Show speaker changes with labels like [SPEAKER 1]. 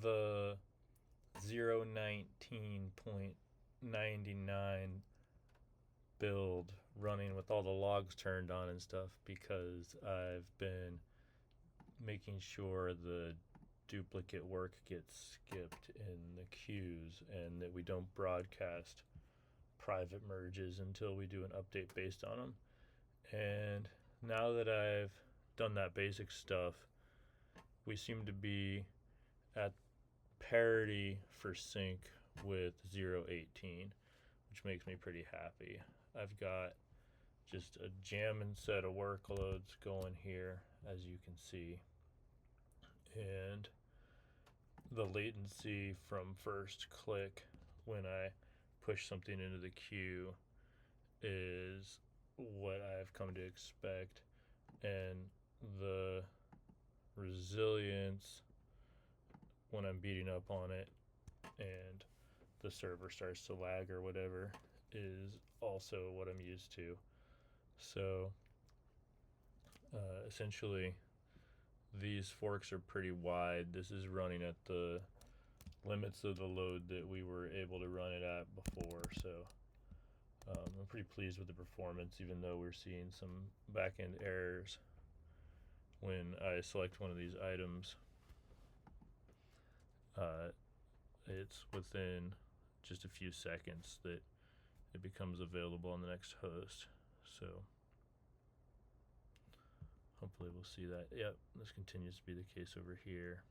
[SPEAKER 1] the 0.19.99 build running with all the logs turned on and stuff because I've been making sure the duplicate work gets skipped in the queues and that we don't broadcast private merges until we do an update based on them. And now that I've done that basic stuff, we seem to be at parity for sync with 0.18, which makes me pretty happy. I've got just a jamming set of workloads going here, as you can see. And the latency from first click when I push something into the queue is what I've come to expect. And the resilience when I'm beating up on it and the server starts to lag or whatever is also what I'm used to. So essentially these forks are pretty wide. This is running at the limits of the load that we were able to run it at before, so I'm pretty pleased with the performance, even though we're seeing some back-end errors when I select one of these items. It's within just a few seconds that it becomes available on the next host. So hopefully we'll see that. Yep, this continues to be the case over here.